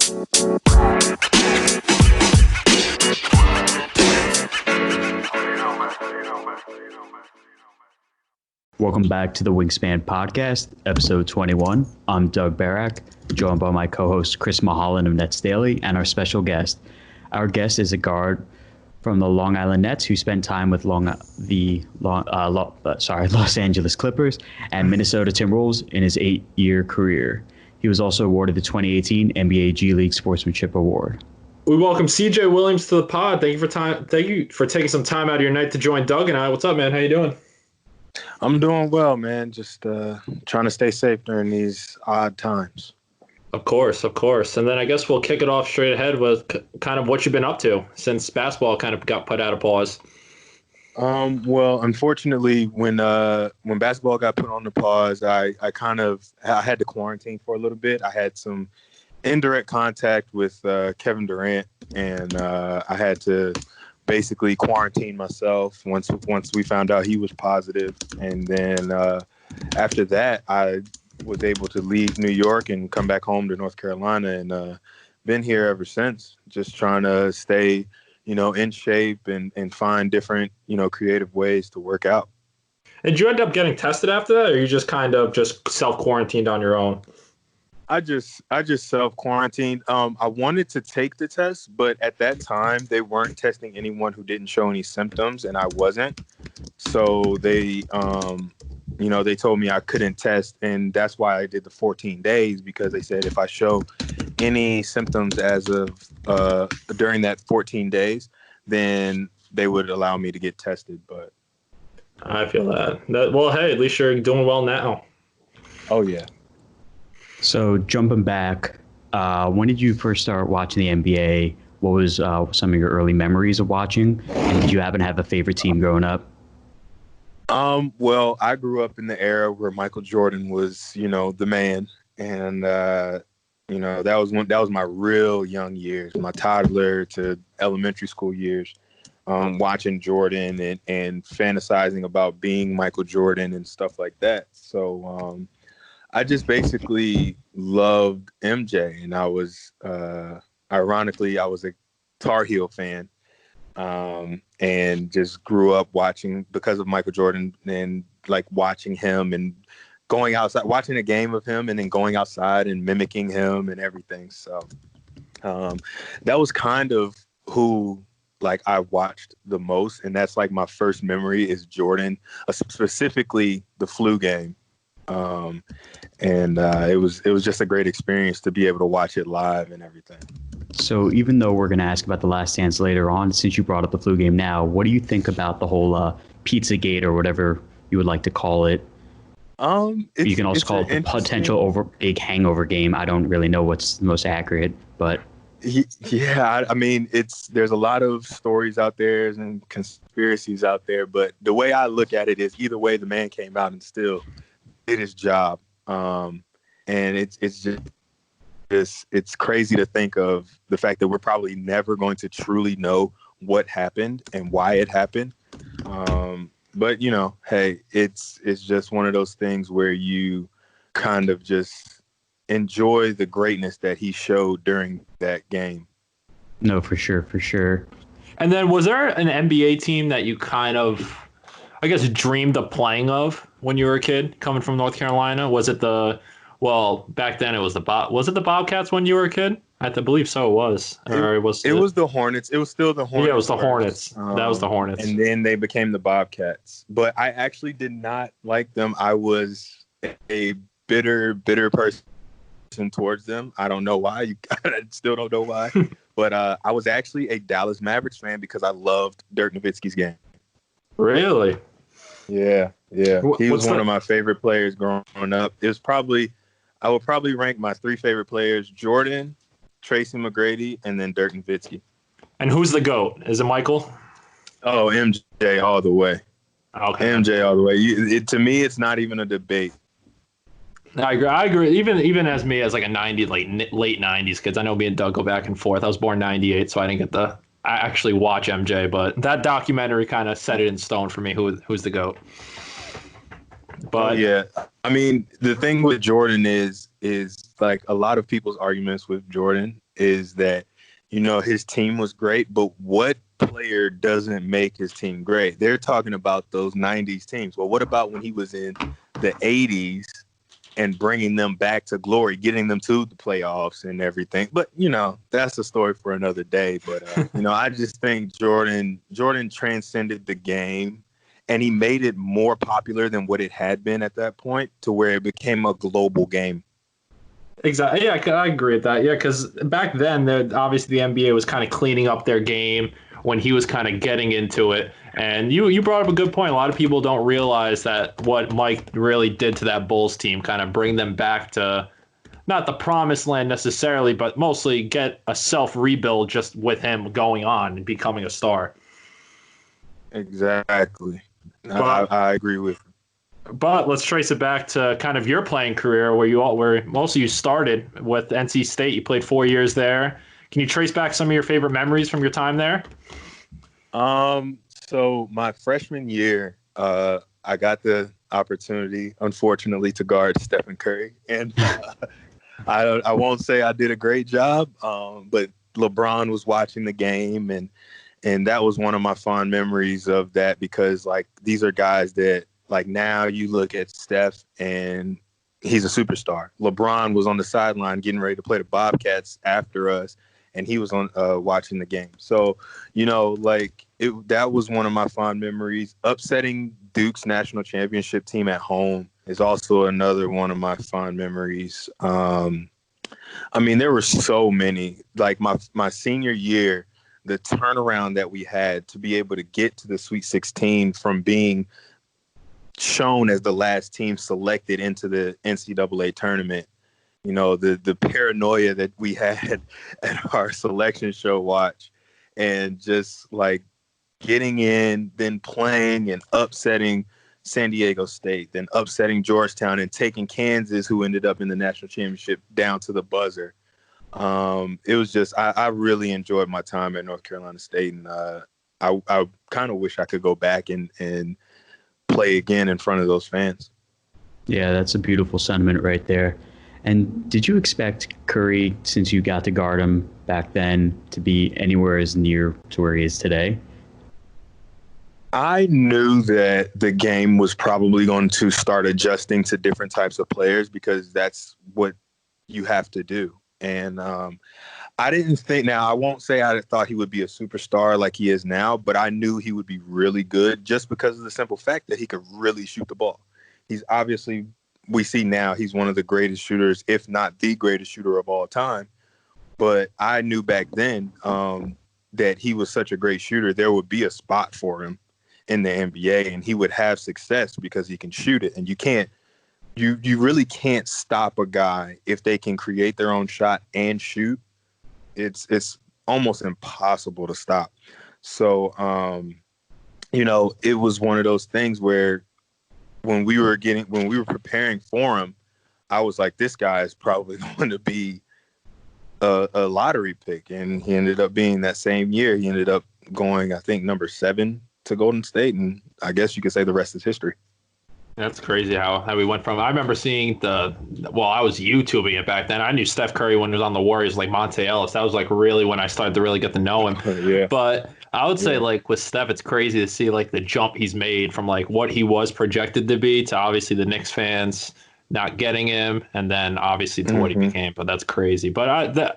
Welcome back to the Wingspan Podcast, episode 21. I'm Doug Barak, joined by my co-host Chris Mulholland of Nets Daily, and our special guest. Our guest is a guard from the Long Island Nets who spent time with Los Angeles Clippers and Minnesota Timberwolves in his 8-year career. He was also awarded the 2018 NBA G League Sportsmanship Award. We welcome CJ Williams to the pod. Thank you for taking some time out of your night to join Doug and I. What's up, man? How you doing? I'm doing well, man. Just trying to stay safe during these odd times. Of course. And then I guess we'll kick it off straight ahead with kind of what you've been up to since basketball kind of got put out of pause. Well, unfortunately, when basketball got put on the pause, I had to quarantine for a little bit. I had some indirect contact with Kevin Durant, and I had to basically quarantine myself once we found out he was positive. And then after that, I was able to leave New York and come back home to North Carolina, and been here ever since, just trying to stay, in shape and find different, creative ways to work out. And did you end up getting tested after that, or you just kind of just self-quarantined on your own? I just self-quarantined. I wanted to take the test, but at that time they weren't testing anyone who didn't show any symptoms, and I wasn't. So they told me I couldn't test, and that's why I did the 14 days, because they said if I show any symptoms as of during that 14 days, then they would allow me to get tested. But I feel that. Well, hey, at least you're doing well now. Oh, yeah. So jumping back, when did you first start watching the NBA? What was some of your early memories of watching? And did you happen to have a favorite team growing up? Well, I grew up in the era where Michael Jordan was, the man. And, that was my real young years, my toddler to elementary school years, watching Jordan and fantasizing about being Michael Jordan and stuff like that. So, I just basically loved MJ, and I was, ironically, I was a Tar Heel fan, and just grew up watching because of Michael Jordan and like watching him and going outside, watching a game of him and then going outside and mimicking him and everything. So that was kind of who like I watched the most, and that's like my first memory is Jordan, specifically the flu game. It was just a great experience to be able to watch it live and everything. So even though we're going to ask about The Last Dance later on, since you brought up the flu game now, what do you think about the whole Pizzagate or whatever you would like to call it? You can also call it the potential big hangover game. I don't really know what's the most accurate, but yeah, I mean, there's a lot of stories out there and conspiracies out there, but the way I look at it is either way, the man came out and still did his job. And it's crazy to think of the fact that we're probably never going to truly know what happened and why it happened. But hey, it's just one of those things where you kind of just enjoy the greatness that he showed during that game. No, for sure. And then was there an NBA team that you kind of, I guess, dreamed of playing of when you were a kid coming from North Carolina? Was it back then it was was it the Bobcats when you were a kid? I believe so. It was. It was the Hornets. It was still the Hornets. Yeah, it was the Hornets. That was the Hornets. And then they became the Bobcats. But I actually did not like them. I was a bitter person towards them. I don't know why. I still don't know why. But I was actually a Dallas Mavericks fan because I loved Dirk Nowitzki's game. Really? Yeah. He was one of my favorite players growing up. I would probably rank my 3 favorite players: Jordan, Tracy McGrady, and then Dirk Nowitzki. And who's the GOAT? Is it Michael? Oh, MJ all the way. Okay. MJ all the way. To me, it's not even a debate. I agree. Even as me, as like a late 90s kids, I know me and Doug go back and forth. I was born 98, so I didn't get to actually watch MJ, but that documentary kind of set it in stone for me who's the GOAT. But yeah, I mean, the thing with Jordan is like a lot of people's arguments with Jordan is that, his team was great, but what player doesn't make his team great? They're talking about those 90s teams. Well, what about when he was in the 80s and bringing them back to glory, getting them to the playoffs and everything? But, that's a story for another day. But, I just think Jordan transcended the game. And he made it more popular than what it had been at that point, to where it became a global game. Exactly. Yeah, I agree with that. Yeah, because back then, obviously the NBA was kind of cleaning up their game when he was kind of getting into it. And you brought up a good point. A lot of people don't realize that what Mike really did to that Bulls team, kind of bring them back to not the promised land necessarily, but mostly get a self-rebuild just with him going on and becoming a star. Exactly. I agree with you. But let's trace it back to kind of your playing career, where most of you started with NC State. You played 4 years there. Can you trace back some of your favorite memories from your time there? So my freshman year, I got the opportunity, unfortunately, to guard Stephen Curry, and I won't say I did a great job, but LeBron was watching the game, and that was one of my fond memories of that, because like these are guys that, like, now you look at Steph and he's a superstar. LeBron was on the sideline getting ready to play the Bobcats after us, and he was on watching the game. So, that was one of my fond memories. Upsetting Duke's national championship team at home is also another one of my fond memories. I mean, there were so many. Like my senior year, the turnaround that we had to be able to get to the Sweet 16 from being shown as the last team selected into the NCAA tournament, the paranoia that we had at our selection show watch, and just like getting in, then playing and upsetting San Diego State, then upsetting Georgetown, and taking Kansas, who ended up in the national championship, down to the buzzer. It was just, I really enjoyed my time at North Carolina State, and I kind of wish I could go back and play again in front of those fans. Yeah, that's a beautiful sentiment right there. And did you expect Curry, since you got to guard him back then, to be anywhere as near to where he is today? I knew that the game was probably going to start adjusting to different types of players, because that's what you have to do. And I didn't think, now I won't say I thought he would be a superstar like he is now, but I knew he would be really good just because of the simple fact that he could really shoot the ball. He's obviously, we see now, he's one of the greatest shooters, if not the greatest shooter of all time. But I knew back then that he was such a great shooter, there would be a spot for him in the NBA, and he would have success because he can shoot it. And you really can't stop a guy if they can create their own shot and shoot. It's almost impossible to stop. So, it was one of those things where when we were preparing for him, I was like, this guy is probably going to be a lottery pick. And he ended up being, that same year, he ended up going, I think, number 7 to Golden State. And I guess you could say the rest is history. That's crazy how we went from, I remember seeing I was YouTubing it back then. I knew Steph Curry when he was on the Warriors, like Monte Ellis. That was like really when I started to really get to know him. Yeah. But I would say like with Steph, it's crazy to see like the jump he's made from like what he was projected to be to obviously the Knicks fans not getting him, and then obviously to what he became. But that's crazy. But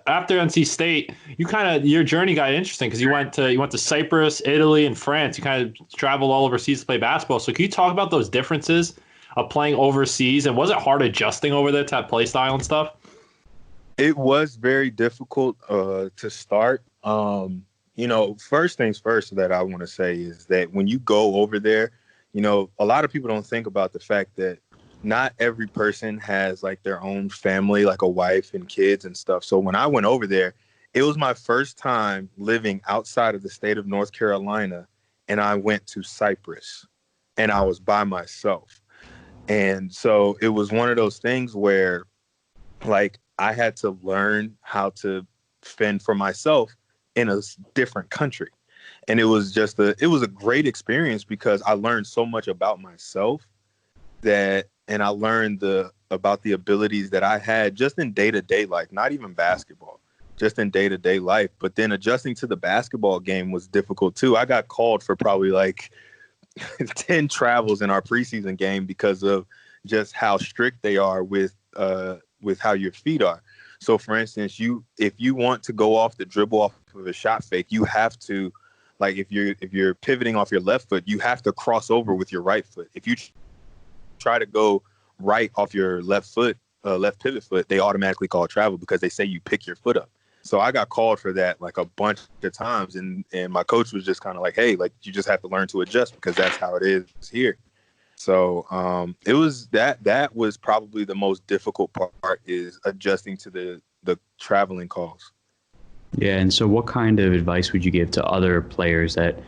after NC State, your journey got interesting because you went to Cyprus, Italy, and France. You kind of traveled all overseas to play basketball. So can you talk about those differences of playing overseas, and was it hard adjusting over there to that play style and stuff? It was very difficult to start. First things first that I want to say is that when you go over there, a lot of people don't think about the fact that not every person has like their own family, like a wife and kids and stuff. So when I went over there, it was my first time living outside of the state of North Carolina, and I went to Cyprus, and I was by myself. And so it was one of those things where, like, I had to learn how to fend for myself in a different country. And it was a great experience because I learned so much about myself and I learned about the abilities that I had just in day-to-day life, not even basketball, just in day-to-day life. But then adjusting to the basketball game was difficult too. I got called for probably like 10 travels in our preseason game because of just how strict they are with how your feet are. So for instance, if you want to go off the dribble off of a shot fake, you have to, like, if you're pivoting off your left foot, you have to cross over with your right foot. If you try to go right off your left foot, left pivot foot, they automatically call travel because they say you pick your foot up. So I got called for that like a bunch of times, and my coach was just kind of like, hey, like, you just have to learn to adjust because that's how it is here. So it was that was probably the most difficult part, is adjusting to the traveling calls. Yeah, and so what kind of advice would you give to other players that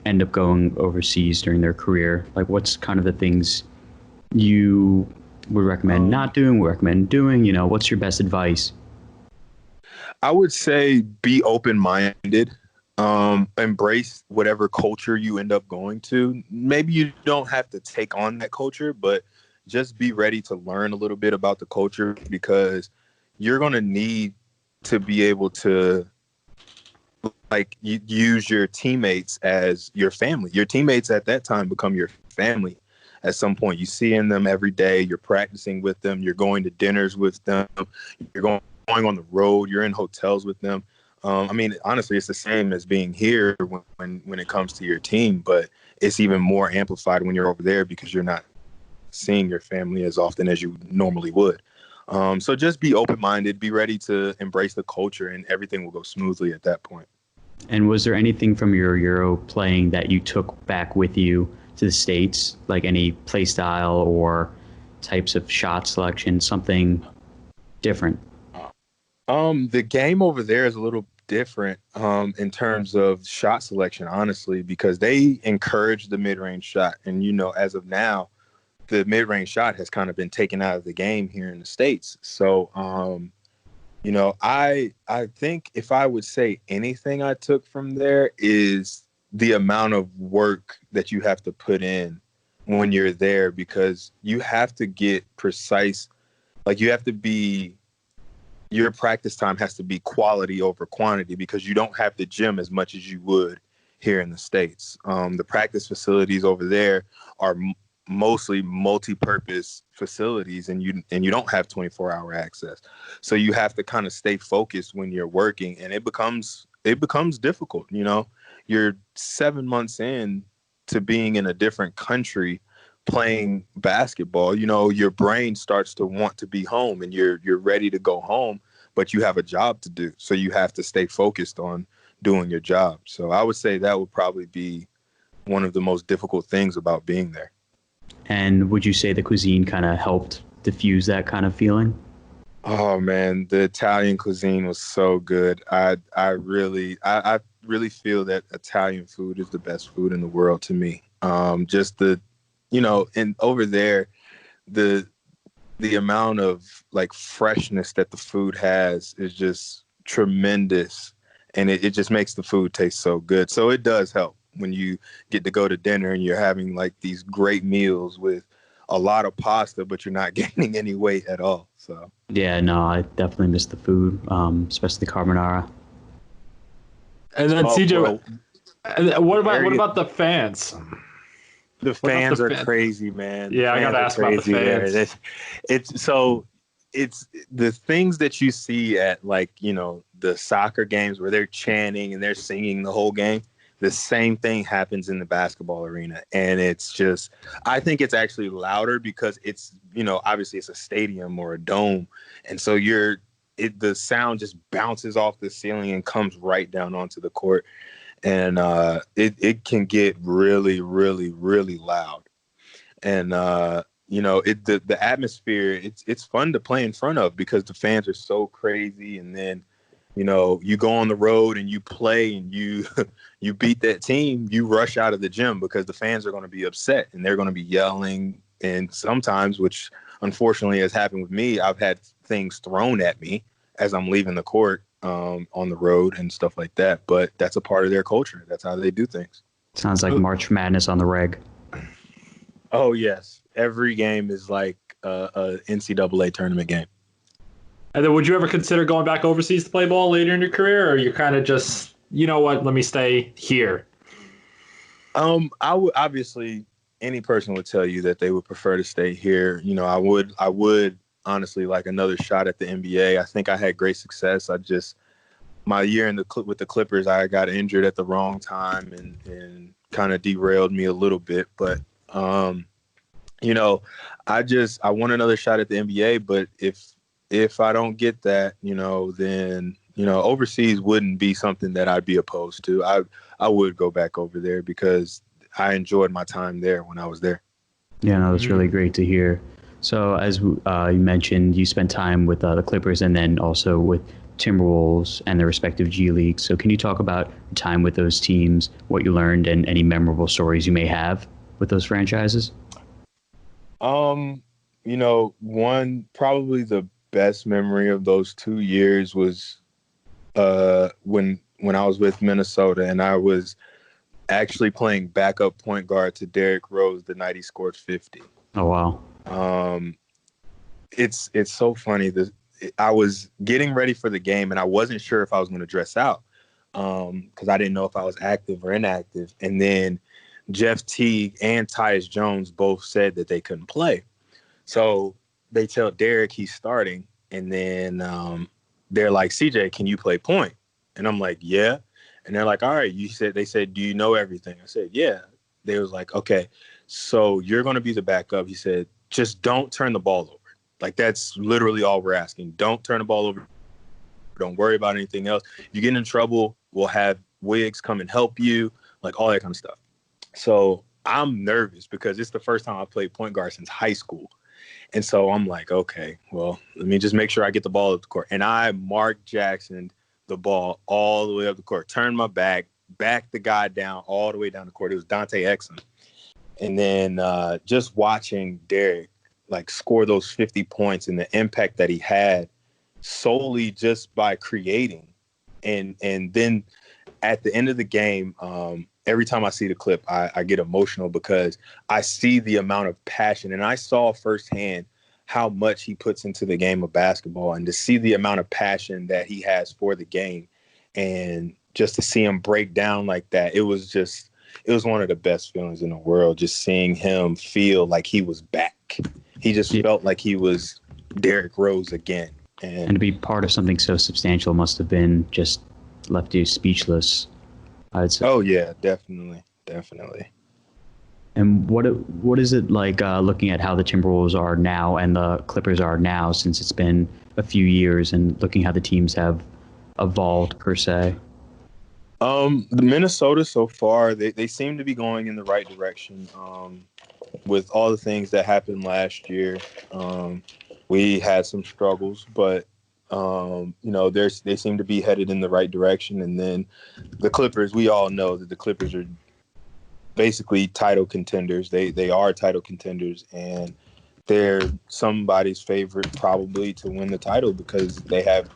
end up going overseas during their career? Like, what's kind of the things you would recommend not doing, recommend doing? You know, what's your best advice? I would say be open-minded. Embrace whatever culture you end up going to. Maybe you don't have to take on that culture, but just be ready to learn a little bit about the culture, because you're going to need to be able to, like, use your teammates as your family. Your teammates at that time become your family at some point. You see in them every day. You're practicing with them. You're going to dinners with them. You're going on the road. You're in hotels with them. I mean, honestly, it's the same as being here when it comes to your team, but it's even more amplified when you're over there because you're not seeing your family as often as you normally would. So just be open-minded, be ready to embrace the culture, and everything will go smoothly at that point. And was there anything from your Euro playing that you took back with you to the States, like any play style or types of shot selection, something different? The game over there is a little different in terms of shot selection, honestly, because they encourage the mid-range shot. And, you know, as of now, the mid-range shot has kind of been taken out of the game here in the States. So, you know, I think if I would say anything I took from there is the amount of work that you have to put in when you're there, because you have to get precise. Like, you have to be, your practice time has to be quality over quantity, because you don't have the gym as much as you would here in the States. The practice facilities over there are mostly multi-purpose facilities, and you don't have 24-hour access. So you have to kind of stay focused when you're working, and it becomes difficult. You know, you're 7 months in to being in a different country playing basketball. You know, your brain starts to want to be home, and you're ready to go home, but you have a job to do. So you have to stay focused on doing your job. So I would say that would probably be one of the most difficult things about being there. And would you say the cuisine kind of helped diffuse that kind of feeling? Oh man, the Italian cuisine was so good. I really feel that Italian food is the best food in the world to me. Just the, you know, and over there, the amount of like freshness that the food has is just tremendous, and it just makes the food taste so good. So it does help when you get to go to dinner and you're having like these great meals with a lot of pasta, but you're not gaining any weight at all. So yeah, no, I definitely miss the food, especially the carbonara. And then CJ, what about the fans? The fans are crazy, man. Yeah, I got to ask about the fans. It's the things that you see at, like, you know, the soccer games where they're chanting and they're singing the whole game. The same thing happens in the basketball arena. And it's just, I think it's actually louder because it's, you know, obviously it's a stadium or a dome. And so the sound just bounces off the ceiling and comes right down onto the court. And it can get really, really, really loud. And, you know, the atmosphere, it's fun to play in front of because the fans are so crazy. And then, you know, you go on the road and you play and you beat that team, you rush out of the gym because the fans are going to be upset and they're going to be yelling. And sometimes, which unfortunately has happened with me, I've had things thrown at me as I'm leaving the court on the road and stuff like that. But that's a part of their culture. That's how they do things. Sounds like March Madness on the reg. Oh, yes. every game is like a NCAA tournament game. And then would you ever consider going back overseas to play ball later in your career, or you're kind of just, you know what, let me stay here? I would obviously, any person would tell you that they would prefer to stay here. You know, I would honestly like another shot at the NBA. I think I had great success. My year with the Clippers, I got injured at the wrong time and kind of derailed me a little bit. But you know, I want another shot at the NBA. But if I don't get that, you know, then, you know, overseas wouldn't be something that I'd be opposed to. I would go back over there because I enjoyed my time there when I was there. Yeah, no, that's really great to hear. So as you mentioned, you spent time with the Clippers and then also with Timberwolves and their respective G Leagues. So can you talk about time with those teams, what you learned, and any memorable stories you may have with those franchises? You know, probably the best memory of those 2 years was when I was with Minnesota and I was actually playing backup point guard to Derrick Rose the night he scored 50. Oh, wow. It's so funny. I was getting ready for the game and I wasn't sure if I was going to dress out because I didn't know if I was active or inactive. And then Jeff Teague and Tyus Jones both said that they couldn't play. So they tell Derrick he's starting, and then they're like, CJ, can you play point? And I'm like, yeah. And they're like, all right, they said, do you know everything? I said, yeah. They was like, okay, so you're going to be the backup. He said, just don't turn the ball over. Like, that's literally all we're asking. Don't turn the ball over. Don't worry about anything else. If you get in trouble, we'll have Wiggs come and help you, like all that kind of stuff. So I'm nervous because it's the first time I played point guard since high school. And so I'm like, okay, well, let me just make sure I get the ball up the court. And I Mark Jackson the ball all the way up the court, turned my back the guy down all the way down the court. It was Dante Exum. And then just watching Derrick like score those 50 points and the impact that he had solely just by creating. And then at the end of the game, every time I see the clip, I get emotional because I see the amount of passion, and I saw firsthand how much he puts into the game of basketball, and to see the amount of passion that he has for the game, and just to see him break down like that, it was one of the best feelings in the world, just seeing him feel like he was back. He just felt like he was Derrick Rose again. And to be part of something so substantial must have been just left you speechless, I'd say. Oh, yeah, definitely. And what is it like looking at how the Timberwolves are now and the Clippers are now, since it's been a few years, and looking how the teams have evolved per se? The Minnesota so far, they seem to be going in the right direction. With all the things that happened last year, we had some struggles, but you know, they seem to be headed in the right direction. And then the Clippers, we all know that the Clippers are basically title contenders. They are title contenders, and they're somebody's favorite probably to win the title because they have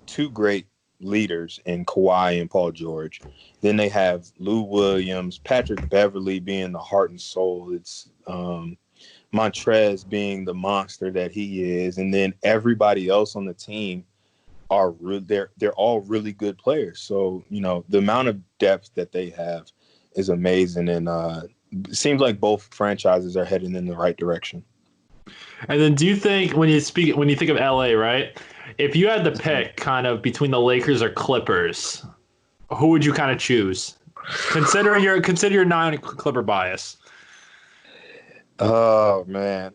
two great leaders in Kawhi and Paul George. Then they have Lou Williams, Patrick Beverley being the heart and soul. It's Montrez being the monster that he is, and then everybody else on the team they're all really good players. So, you know, the amount of depth that they have is amazing, and it seems like both franchises are heading in the right direction. And then do you think when you think of LA, right? If you had to pick kind of between the Lakers or Clippers, who would you kind of choose? Consider your non-Clipper bias. Oh man.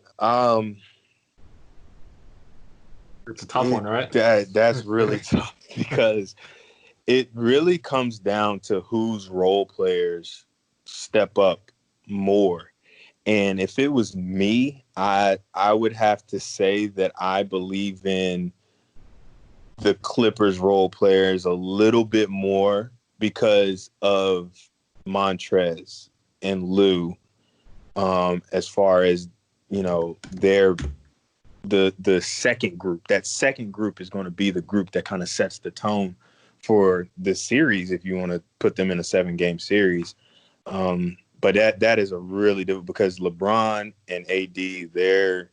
It's a tough one, right? That's really tough because it really comes down to whose role players step up more. And if it was me, I would have to say that I believe in the Clippers role players a little bit more because of Montrez and Lou. As far as, you know, the second group. That second group is going to be the group that kind of sets the tone for the series if you want to put them in a 7-game series. But that is a really difficult, because LeBron and AD, their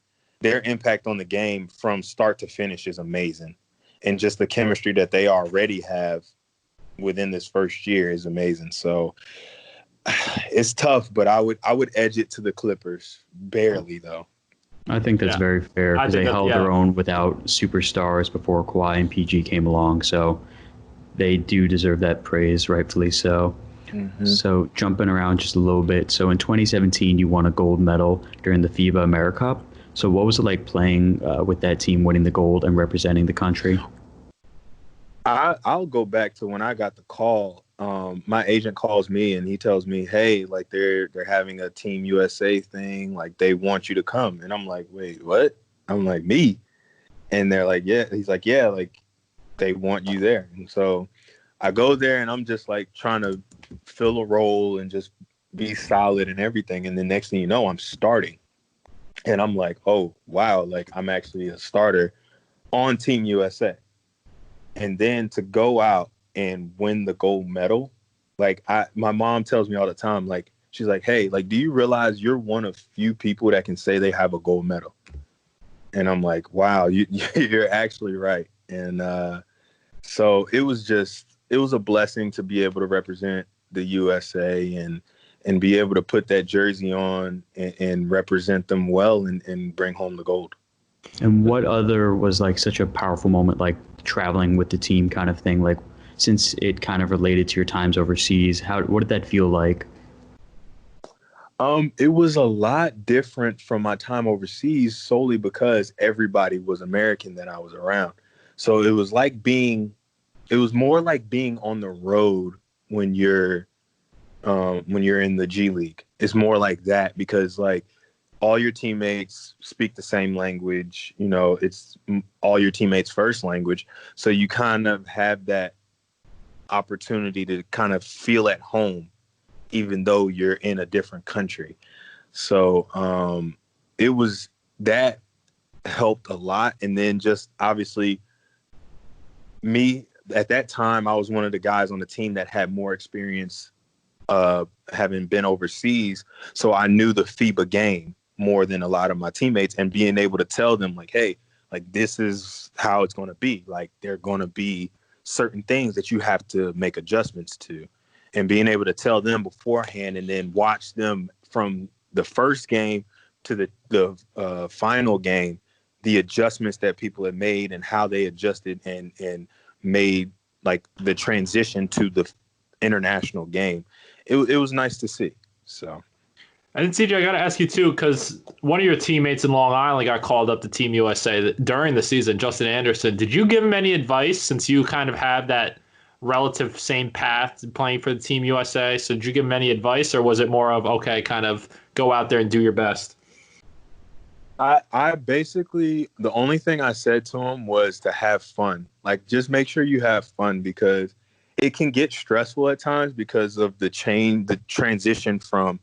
impact on the game from start to finish is amazing. And just the chemistry that they already have within this first year is amazing. So it's tough, but I would edge it to the Clippers, barely though. I think that's very fair, because they held their own without superstars before Kawhi and PG came along. So they do deserve that praise, rightfully so. Mm-hmm. So jumping around just a little bit. So in 2017, you won a gold medal during the FIBA AmeriCup. So what was it like playing with that team, winning the gold and representing the country? I'll go back to when I got the call. My agent calls me and he tells me, hey, like they're having a Team USA thing. Like they want you to come. And I'm like, wait, what? I'm like, me? And they're like, yeah. He's like, yeah, like they want you there. And so I go there and I'm just like trying to fill a role and just be solid and everything. And the next thing you know, I'm starting. And I'm like, oh, wow, like I'm actually a starter on Team USA. And then to go out and win the gold medal, like my mom tells me all the time, like, she's like, hey, like, do you realize you're one of few people that can say they have a gold medal? And I'm like, wow, you're actually right. And so it was a blessing to be able to represent the USA and be able to put that jersey on and represent them well and bring home the gold. And what other was like such a powerful moment, like traveling with the team kind of thing? Like, since it kind of related to your times overseas, what did that feel like? It was a lot different from my time overseas, solely because everybody was American that I was around. So it was more like being on the road when you're in the G League. It's more like that, because like all your teammates speak the same language. You know, it's all your teammates' first language. So you kind of have that opportunity to kind of feel at home, even though you're in a different country. So it was that helped a lot. And then just obviously me at that time, I was one of the guys on the team that had more experience having been overseas. So I knew the FIBA game more than a lot of my teammates, and being able to tell them like, hey, like this is how it's going to be. Like there are going to be certain things that you have to make adjustments to, and being able to tell them beforehand and then watch them from the first game to the final game, the adjustments that people have made and how they adjusted and made like the transition to the international game. It was nice to see. So. And CJ, I got to ask you too, because one of your teammates in Long Island got called up to Team USA during the season, Justin Anderson. Did you give him any advice, since you kind of have that relative same path to playing for the Team USA? So did you give him any advice, or was it more of, okay, kind of go out there and do your best? I basically, the only thing I said to him was to have fun. Like, just make sure you have fun, because it can get stressful at times because of the transition from,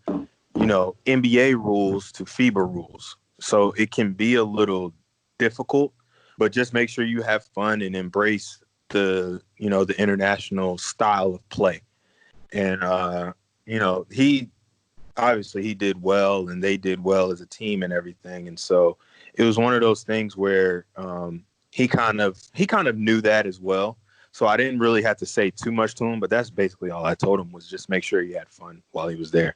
you know, NBA rules to FIBA rules. So it can be a little difficult, but just make sure you have fun and embrace the international style of play. And, he did well, and they did well as a team and everything. And so it was one of those things where he kind of knew that as well. So I didn't really have to say too much to him, but that's basically all I told him, was just make sure he had fun while he was there.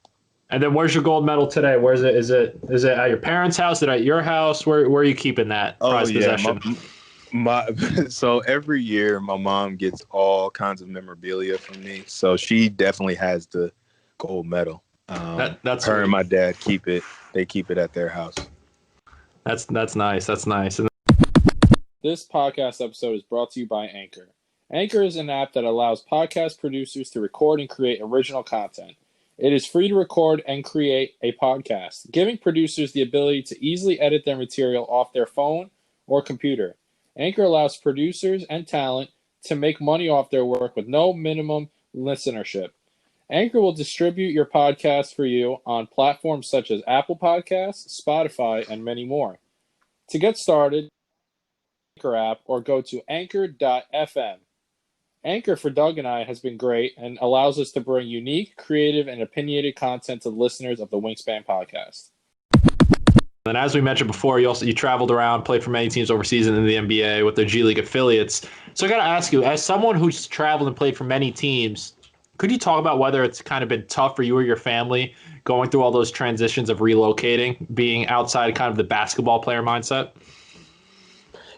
And then where's your gold medal today? Where is it? Is it at your parents' house? Is it at your house? Where are you keeping that prized possession? So every year my mom gets all kinds of memorabilia from me. So she definitely has the gold medal. That's her sweet. And my dad keep it. They keep it at their house. That's nice. That's nice. This podcast episode is brought to you by Anchor. Anchor is an app that allows podcast producers to record and create original content. It is free to record and create a podcast, giving producers the ability to easily edit their material off their phone or computer. Anchor allows producers and talent to make money off their work with no minimum listenership. Anchor will distribute your podcast for you on platforms such as Apple Podcasts, Spotify, and many more. To get started, Anchor app or go to anchor.fm. Anchor for Doug and I has been great and allows us to bring unique, creative, and opinionated content to listeners of the Wingspan Podcast. And as we mentioned before, you traveled around, played for many teams overseas and in the NBA with their G League affiliates. So I got to ask you, as someone who's traveled and played for many teams, could you talk about whether it's kind of been tough for you or your family going through all those transitions of relocating, being outside kind of the basketball player mindset?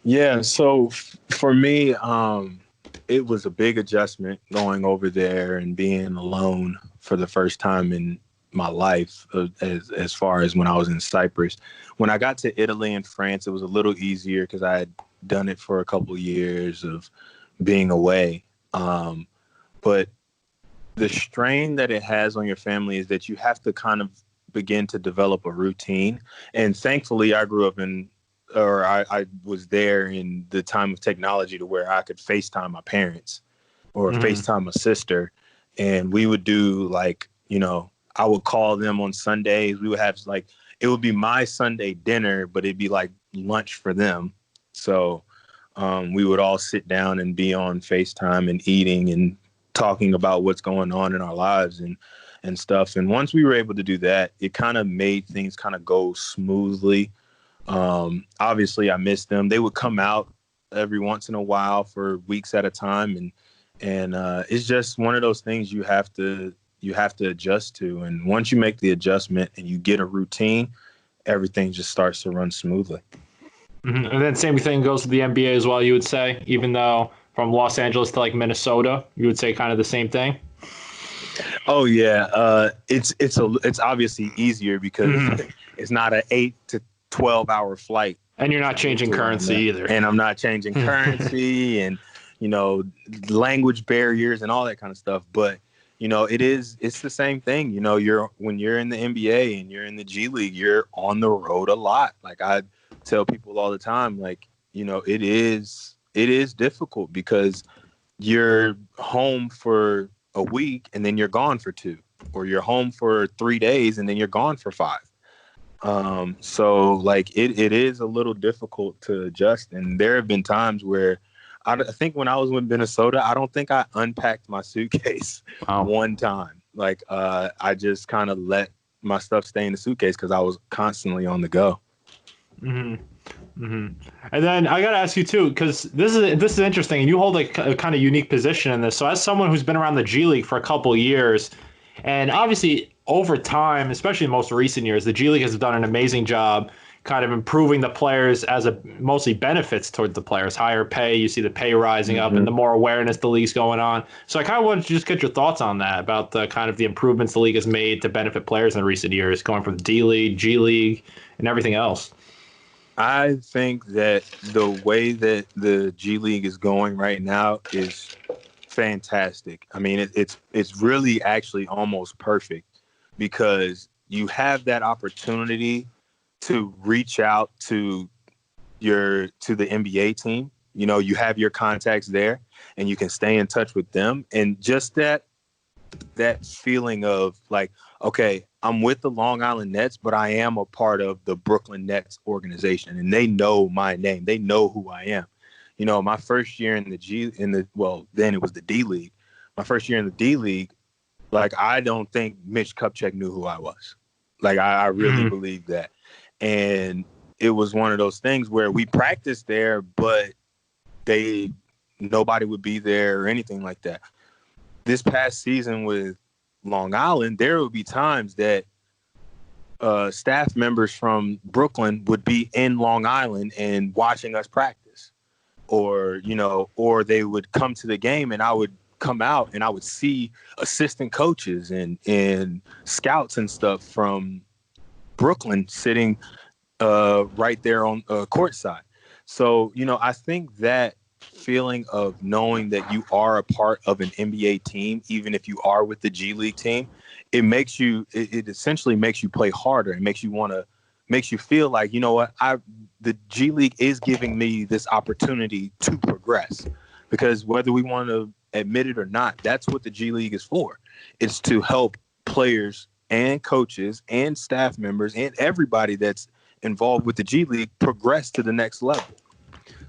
Yeah, so for me, it was a big adjustment going over there and being alone for the first time in my life, as far as when I was in Cyprus. When I got to Italy and France, it was a little easier because I had done it for a couple of years of being away. But the strain that it has on your family is that you have to kind of begin to develop a routine. And thankfully, I grew up I was there in the time of technology to where I could FaceTime my parents or FaceTime a sister. And we would do I would call them on Sundays. We would have it would be my Sunday dinner, but it'd be like lunch for them. So we would all sit down and be on FaceTime and eating and talking about what's going on in our lives and stuff. And once we were able to do that, it kind of made things kind of go smoothly. Obviously I missed them. They would come out every once in a while for weeks at a time. And it's just one of those things you have to adjust to. And once you make the adjustment and you get a routine, everything just starts to run smoothly. Mm-hmm. And then same thing goes to the NBA as well, you would say, even though from Los Angeles to Minnesota, you would say kind of the same thing? Oh yeah. It's obviously easier because it's not an 8 to 12 hour flight. And you're not changing currency either. And I'm not changing currency and, language barriers and all that kind of stuff. But, it's the same thing. When you're in the NBA and you're in the G League, you're on the road a lot. Like I tell people all the time, it is difficult because you're home for a week and then you're gone for 2, or you're home for 3 days and then you're gone for 5. So it is a little difficult to adjust. And there have been times where I think when I was with Minnesota, I don't think I unpacked my suitcase one time. I just kind of let my stuff stay in the suitcase because I was constantly on the go. Mm-hmm. Mm-hmm. And then I got to ask you too, because this is interesting, and you hold a kind of unique position in this. So as someone who's been around the G League for a couple of years, and obviously over time, especially in most recent years, the G League has done an amazing job kind of improving the players as mostly benefits towards the players. Higher pay, you see the pay rising up, and the more awareness the league's going on. So I kind of wanted to just get your thoughts on that, about the kind of the improvements the league has made to benefit players in recent years, going from the D League, G League, and everything else. I think that the way that the G League is going right now is fantastic. I mean, it's really actually almost perfect because you have that opportunity to reach out to the NBA team. You have your contacts there and you can stay in touch with them. And just that feeling of okay, I'm with the Long Island Nets, but I am a part of the Brooklyn Nets organization, and they know my name. They know who I am. My first year in then it was the D League. My first year in the D League, I don't think Mitch Kupchak knew who I was. I really believe that. And it was one of those things where we practiced there, but nobody would be there or anything like that. This past season with Long Island, there would be times that staff members from Brooklyn would be in Long Island and watching us practice, or they would come to the game and I would come out and I would see assistant coaches and scouts and stuff from Brooklyn sitting right there on courtside. So, I think that feeling of knowing that you are a part of an NBA team, even if you are with the G League team, it essentially makes you play harder. It makes you feel like, the G League is giving me this opportunity to progress, because whether we want to admit it or not, that's what the G League is for. It's to help players and coaches and staff members and everybody that's involved with the G League progress to the next level.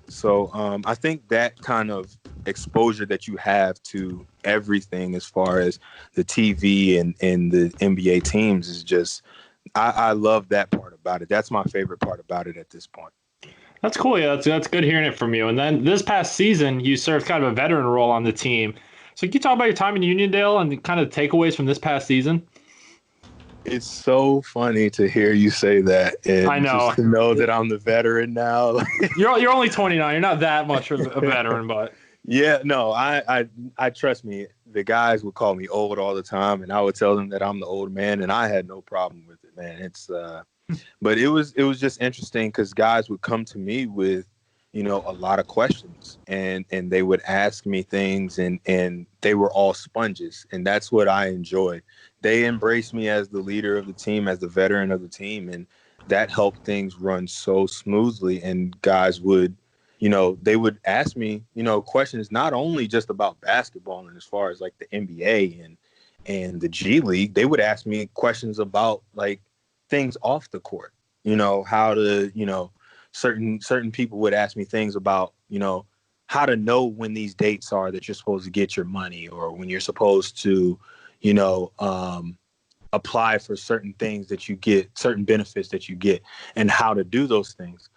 So I think that kind of exposure that you have to everything as far as the TV and the NBA teams is just, I love that part about it. That's my favorite part about it at this point. That's cool. Yeah, that's good hearing it from you. And then this past season, you served kind of a veteran role on the team. So can you talk about your time in Uniondale and kind of takeaways from this past season? It's so funny to hear you say that, and I know. just to know that I'm the veteran now. You're only 29. You're not that much of a veteran, but yeah, no, I trust me. The guys would call me old all the time, and I would tell them that I'm the old man, and I had no problem with it, man. It's but it was just interesting because guys would come to me with, you know, a lot of questions, and they would ask me things, and they were all sponges, and that's what I enjoyed. They embraced me as the leader of the team, as the veteran of the team, and that helped things run so smoothly. And guys would, you know, they would ask me, you know, questions not only just about basketball and as far as like the NBA and the G League. They would ask me questions about like things off the court, you know, how to, you know, certain people would ask me things about, you know, how to know when these dates are that you're supposed to get your money, or when you're supposed to, you know, apply for certain things that you get, certain benefits that you get, and how to do those things.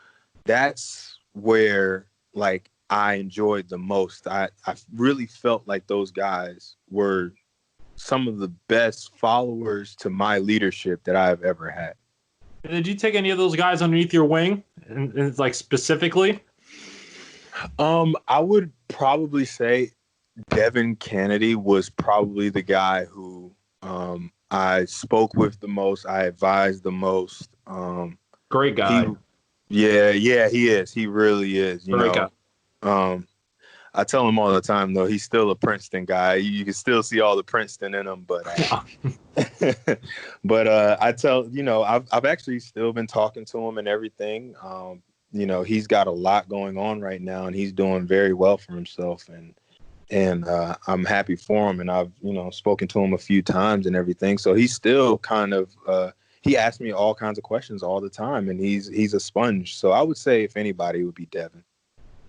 That's where like I enjoyed the most. I really felt like those guys were some of the best followers to my leadership that I've ever had. did you take any of those guys underneath your wing, and like specifically? I would probably say Devin Kennedy was probably the guy who I spoke with the most, I advised the most. Great guy. He is. He really is. Great guy. I tell him all the time, though, he's still a Princeton guy. You can still see all the Princeton in him, but I tell, you know, I've actually still been talking to him and everything. You know, he's got a lot going on right now, and he's doing very well for himself, and I'm happy for him. And I've, you know, spoken to him a few times and everything. So he's still kind of he asks me all kinds of questions all the time, and he's a sponge. So I would say if anybody, it would be Devin.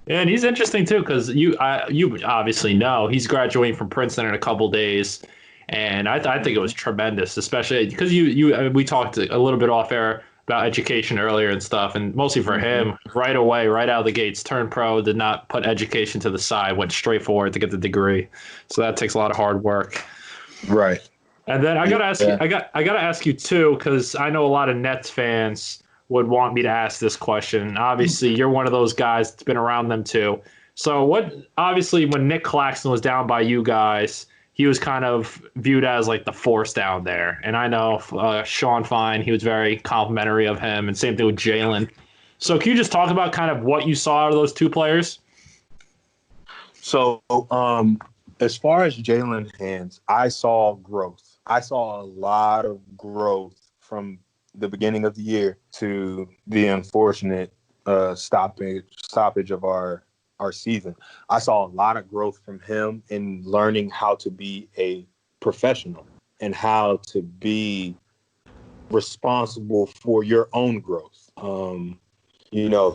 Yeah, and he's interesting too because you obviously know he's graduating from Princeton in a couple days, and I think it was tremendous, especially because we talked a little bit off air about education earlier and stuff, and mostly for him, right away, right out of the gates, turned pro, did not put education to the side, went straight forward to get the degree. So that takes a lot of hard work. Right. And then I gotta ask you, I gotta ask you too, because I know a lot of Nets fans would want me to ask this question. Obviously, you're one of those guys that's been around them too. So obviously, when Nick Claxton was down by you guys, he was kind of viewed as like the force down there. And I know Sean Fine, he was very complimentary of him, and same thing with Jalen. So can you just talk about kind of what you saw out of those two players? So as far as Jalen Hands, I saw growth. I saw a lot of growth from the beginning of the year to the unfortunate stoppage of our season. I saw a lot of growth from him in learning how to be a professional and how to be responsible for your own growth. You know,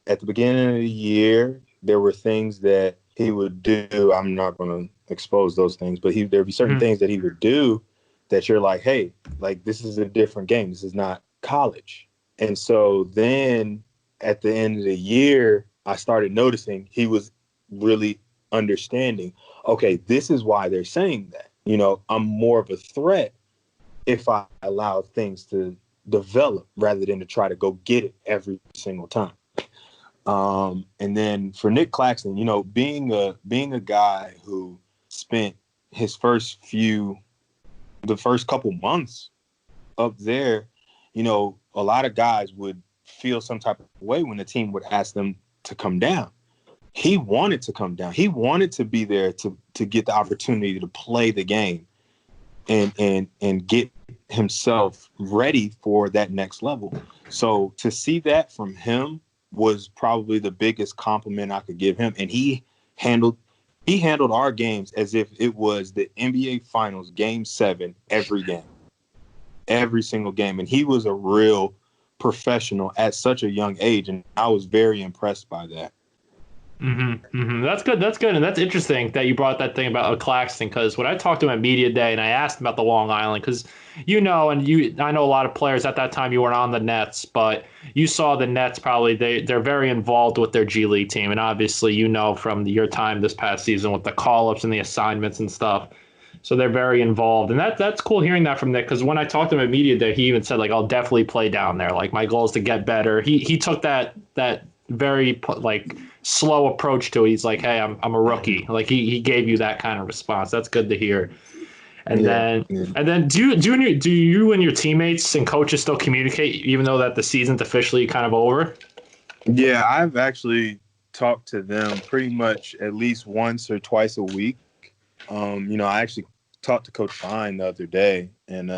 at the beginning of the year, there were things that he would do. I'm not going to expose those things, but there'd be certain things that he would do that you're like, hey, like this is a different game. This is not college. And so then at the end of the year, I started noticing he was really understanding, okay, this is why they're saying that. You know, I'm more of a threat if I allow things to develop rather than to try to go get it every single time. And then for Nick Claxton, you know, being a guy who spent his the first couple months up there, you know, a lot of guys would feel some type of way when the team would ask them to come down. He wanted to come down. He wanted to be there to get the opportunity to play the game and get himself ready for that next level. So to see that from him was probably the biggest compliment I could give him. And he handled our games as if it was the NBA Finals Game 7 every game, every single game. And he was a real professional at such a young age, and I was very impressed by that. That's good. That's good. And that's interesting that you brought that thing about Claxton, because when I talked to him at Media Day and I asked him about the Long Island, because I know a lot of players at that time, you weren't on the Nets, but you saw the Nets probably, they're very involved with their G League team. And obviously, from your time this past season with the call-ups and the assignments and stuff. So they're very involved. And that's cool hearing that from Nick, because when I talked to him at Media Day, he even said, like, I'll definitely play down there. Like, my goal is to get better. He took that very like slow approach to it. He's like, hey, I'm a rookie. Like he gave you that kind of response. That's good to hear. And then do you and your teammates and coaches still communicate even though that the season's officially kind of over? Yeah, I've actually talked to them pretty much at least once or twice a week. I actually talked to Coach Fine the other day, and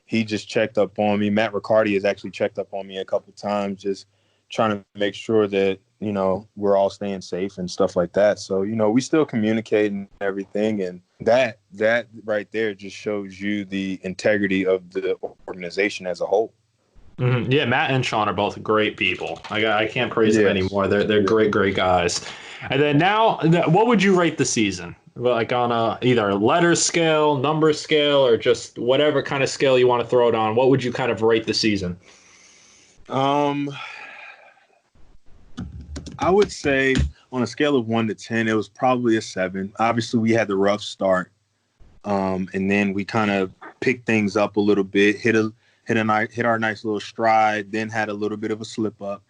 he just checked up on me. Matt Riccardi has actually checked up on me a couple times, just trying to make sure that, we're all staying safe and stuff like that. So, we still communicate and everything. And that right there just shows you the integrity of the organization as a whole. Mm-hmm. Yeah, Matt and Sean are both great people. I can't praise them anymore. They're great guys. And then now, what would you rate the season? Like on either a letter scale, number scale, or just whatever kind of scale you want to throw it on. What would you kind of rate the season? I would say on a scale of 1 to 10, it was probably a 7. Obviously, we had the rough start, and then we kind of picked things up a little bit, hit our nice little stride, then had a little bit of a slip up.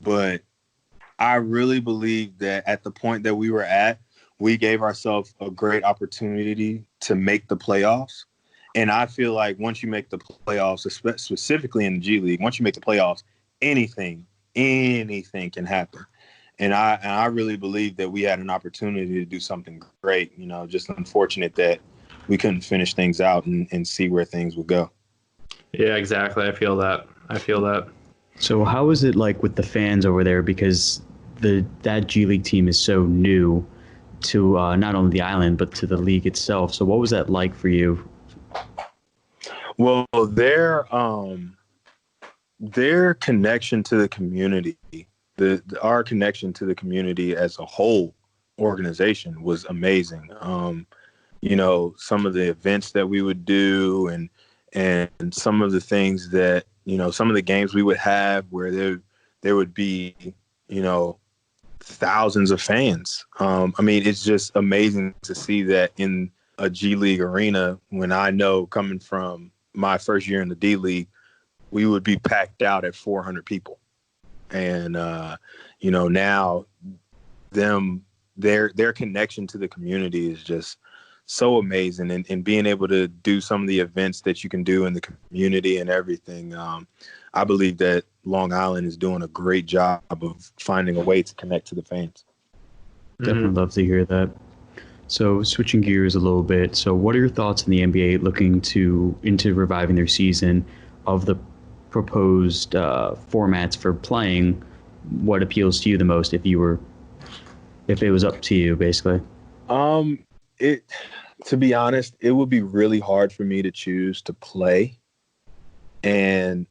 But I really believe that at the point that we were at, we gave ourselves a great opportunity to make the playoffs. And I feel like once you make the playoffs, specifically in the G League, once you make the playoffs, anything can happen. And I really believe that we had an opportunity to do something great. Just unfortunate that we couldn't finish things out and see where things would go. Yeah, exactly. I feel that. So how is it like with the fans over there? Because that G League team is so new to not only the island, but to the league itself. So what was that like for you? Well, their connection to the community, our connection to the community as a whole organization was amazing. Some of the events that we would do and some of the things that, some of the games we would have where there would be, thousands of fans. It's just amazing to see that in a G League arena, when I know coming from my first year in the D League, we would be packed out at 400 people. And, now their connection to the community is just so amazing. And being able to do some of the events that you can do in the community and everything, I believe that Long Island is doing a great job of finding a way to connect to the fans. Definitely love to hear that. So switching gears a little bit. So what are your thoughts on the NBA looking into reviving their season of the proposed formats for playing? What appeals to you the most if it was up to you, basically? To be honest, it would be really hard for me to choose to play. And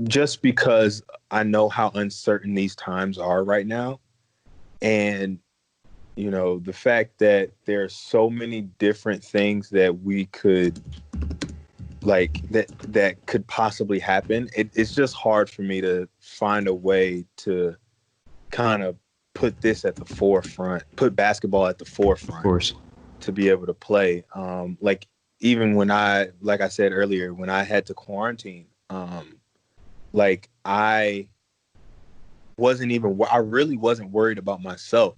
just because I know how uncertain these times are right now. And, the fact that there are so many different things that we could that could possibly happen. It's just hard for me to find a way to kind of put this at the forefront, put basketball at the forefront, of course, to be able to play. Even when like I said earlier, when I had to quarantine, I really wasn't worried about myself.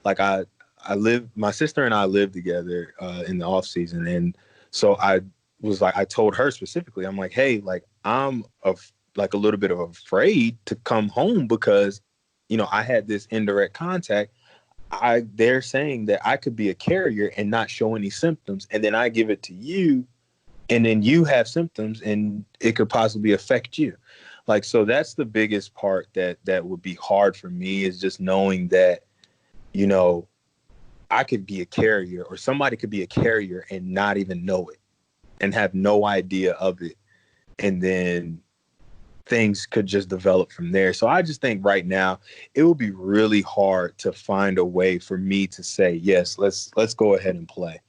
My sister and I lived together in the off season. And so I told her specifically, I'm like, hey, I'm a little bit of afraid to come home because, I had this indirect contact. They're saying that I could be a carrier and not show any symptoms. And then I give it to you and then you have symptoms and it could possibly affect you. So that's the biggest part that would be hard for me, is just knowing that, I could be a carrier or somebody could be a carrier and not even know it and have no idea of it. And then things could just develop from there. So I just think right now it would be really hard to find a way for me to say, yes, let's go ahead and play.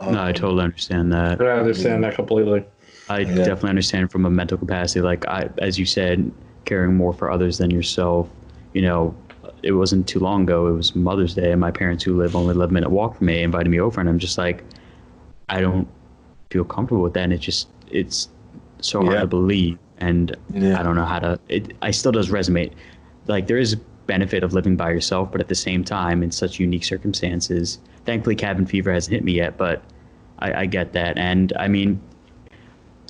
No, I totally understand that. I understand that completely. I definitely understand from a mental capacity. Like, as you said, caring more for others than yourself. You know, it wasn't too long ago. It was Mother's Day, and my parents, who live only 11-minute walk from me, invited me over, and I'm just like, I don't feel comfortable with that. And it's so hard to believe, and I don't know how to. I still does resonate. Like, there is benefit of living by yourself, but at the same time, in such unique circumstances. Thankfully, cabin fever hasn't hit me yet, but I get that. And I mean,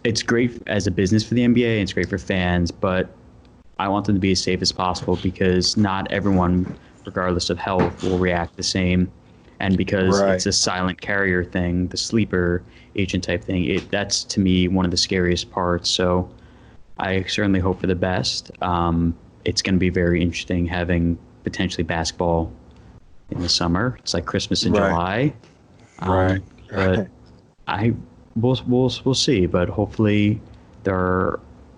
it's great as a business for the NBA, and it's great for fans, but I want them to be as safe as possible, because not everyone, regardless of health, will react the same. And because it's a silent carrier thing, the sleeper agent type thing, that's to me one of the scariest parts. So I certainly hope for the best. It's going to be very interesting having potentially basketball in the summer. It's like Christmas in July. But we'll see. But hopefully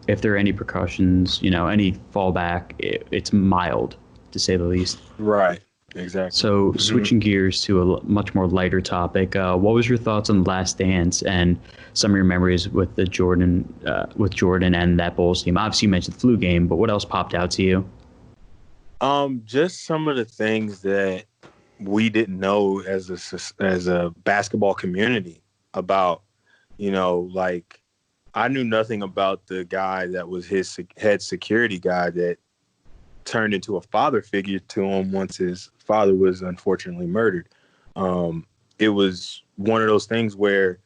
if there are any precautions, any fallback, it's mild, to say the least. Right. Exactly. So switching gears to a much more lighter topic, what was your thoughts on The Last Dance and some of your memories with Jordan and that Bulls team? Obviously, you mentioned the flu game, but what else popped out to you? Just some of the things that we didn't know as a basketball community about, like, I knew nothing about the guy that was his head security guy that turned into a father figure to him once his father was unfortunately murdered. It was one of those things where,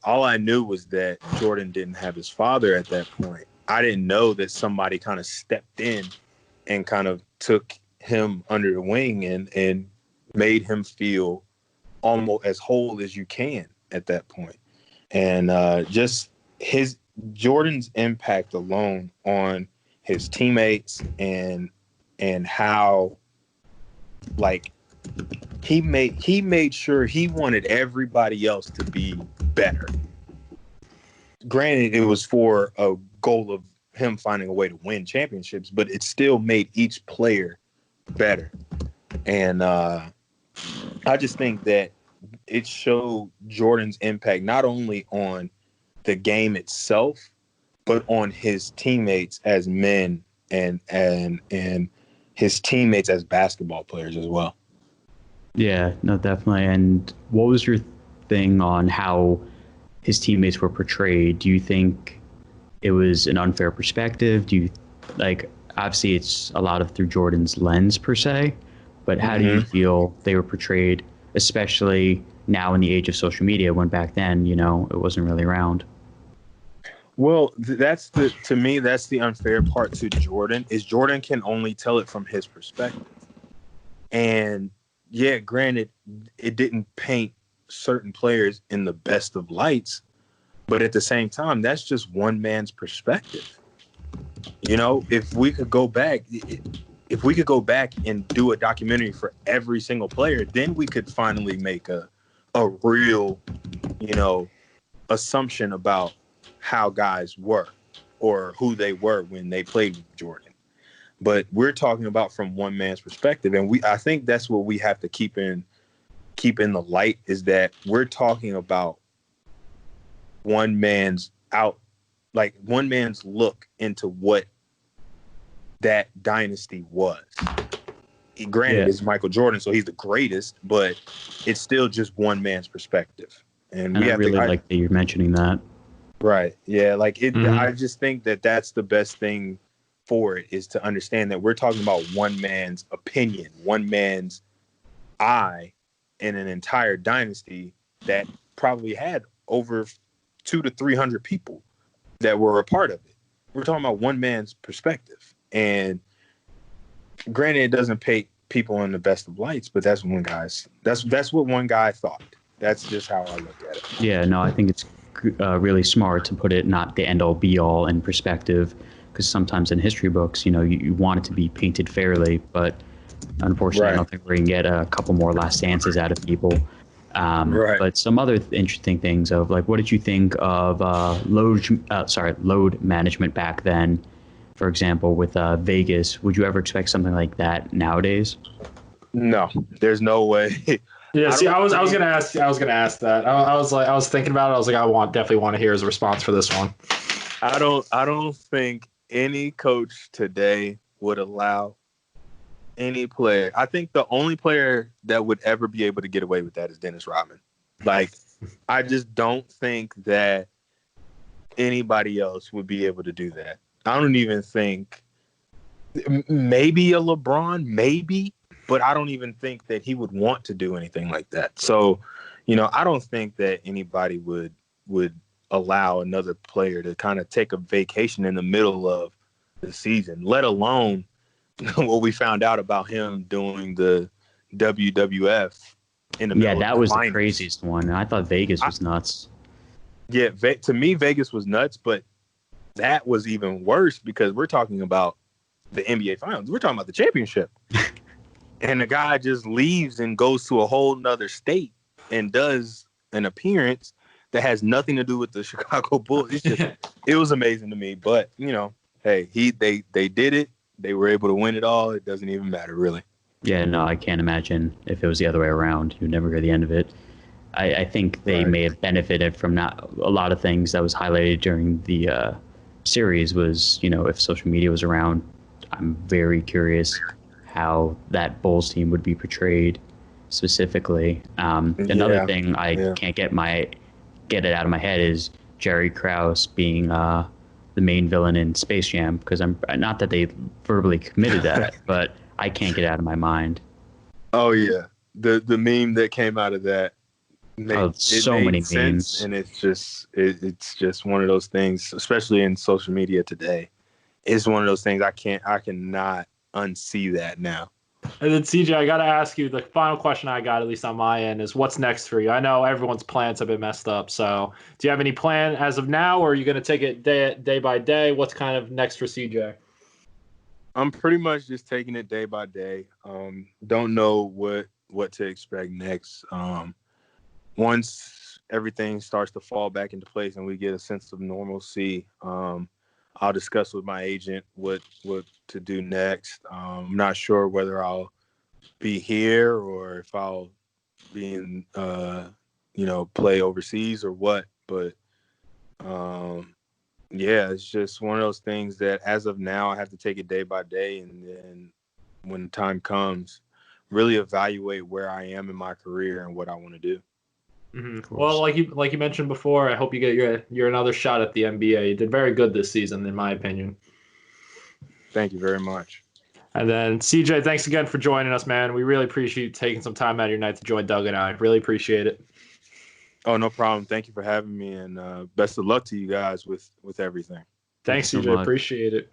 all I knew was that Jordan didn't have his father at that point. I didn't know that somebody kind of stepped in and kind of took him under the wing and made him feel almost as whole as you can at that point. And just Jordan's impact alone on his teammates and how, like, he made sure he wanted everybody else to be better. Granted, it was for a goal of him finding a way to win championships, but it still made each player better. And I just think that it showed Jordan's impact not only on the game itself, but on his teammates as men and his teammates as basketball players as well. Yeah, no, definitely. And what was your thing on how his teammates were portrayed? Do you think it was an unfair perspective? Do you, like, obviously it's a lot of through Jordan's lens per se, but how do you feel they were portrayed, especially now in the age of social media, when back then, it wasn't really around? Well, to me, that's the unfair part to Jordan, is Jordan can only tell it from his perspective. And yeah, granted, it didn't paint certain players in the best of lights, but at the same time, that's just one man's perspective. If we could go back and do a documentary for every single player, then we could finally make a real, assumption about how guys were or who they were when they played with Jordan. But we're talking about from one man's perspective. And I think that's what we have to keep in the light, is that we're talking about one man's look into what that dynasty was. Granted, it's Michael Jordan, so he's the greatest, but it's still just one man's perspective. And we I really like that you're mentioning that. Right. Yeah. Like I just think that that's the best thing for it, is to understand that we're talking about one man's opinion, one man's eye in an entire dynasty that probably had over 200 to 300 people that were a part of it. We're talking about one man's perspective. And granted, it doesn't paint people in the best of lights, but that's what one guy thought. That's just how I look at it. Yeah, no, I think it's really smart to put it not the end all be all in perspective, because sometimes in history books, you want it to be painted fairly, but unfortunately, I don't think we're going to get a couple more last dances out of people. Right. But some other interesting things of like, what did you think of load management back then? For example, with Vegas, would you ever expect something like that nowadays? No, there's no way. Yeah, I was gonna ask that. I was thinking about it. I was like, definitely want to hear his response for this one. I don't think any coach today would allow any player. I think the only player that would ever be able to get away with that is Dennis Rodman. Like, I just don't think that anybody else would be able to do that. I don't even think maybe a LeBron, maybe, but I don't even think that he would want to do anything like that. So, I don't think that anybody would allow another player to kind of take a vacation in the middle of the season, let alone what we found out about him doing the WWF in the middle. Yeah, that was the craziest one. I thought Vegas was nuts. Yeah, to me, Vegas was nuts, but that was even worse because we're talking about the NBA Finals. We're talking about the championship. And the guy just leaves and goes to a whole nother state and does an appearance that has nothing to do with the Chicago Bulls. It's just, it was amazing to me. But, hey, they did it. They were able to win it all. It doesn't even matter, really. Yeah, no, I can't imagine if it was the other way around. You'd never hear the end of it. I think they may have benefited from not a lot of things that was highlighted during the series was, if social media was around. I'm very curious how that Bulls team would be portrayed specifically. Another thing I can't get it out of my head is Jerry Krause being the main villain in Space Jam, because I'm not that they verbally committed that, but I can't get it out of my mind. Oh yeah, the meme that came out of that. So many memes, and it's just one of those things, especially in social media today. It's one of those things I cannot unsee that now. And then CJ, I got to ask you, the final question I got, at least on my end, is what's next for you? I know everyone's plans have been messed up. So do you have any plan as of now, or are you going to take it day by day? What's kind of next for CJ? I'm pretty much just taking it day by day. Don't know what to expect next. Once everything starts to fall back into place and we get a sense of normalcy, I'll discuss with my agent what to do next. I'm not sure whether I'll be here or if I'll be in, play overseas or what. But, it's just one of those things that as of now, I have to take it day by day. And then when time comes, really evaluate where I am in my career and what I want to do. Mm-hmm. Well, like you mentioned before, I hope you get your another shot at the NBA. You did very good this season, in my opinion. Thank you very much. And then CJ, thanks again for joining us, man. We really appreciate you taking some time out of your night to join Doug and I. Really appreciate it. Oh, no problem. Thank you for having me, and best of luck to you guys with everything. Thanks, CJ. So appreciate it.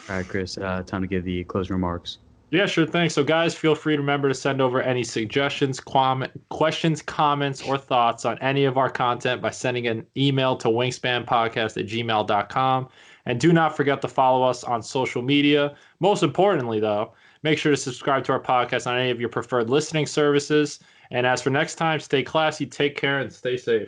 All right, Chris. Time to give the closing remarks. Yeah, sure thing. So, guys, feel free to remember to send over any suggestions, questions, comments, or thoughts on any of our content by sending an email to wingspanpodcast@gmail.com. And do not forget to follow us on social media. Most importantly, though, make sure to subscribe to our podcast on any of your preferred listening services. And as for next time, stay classy, take care, and stay safe.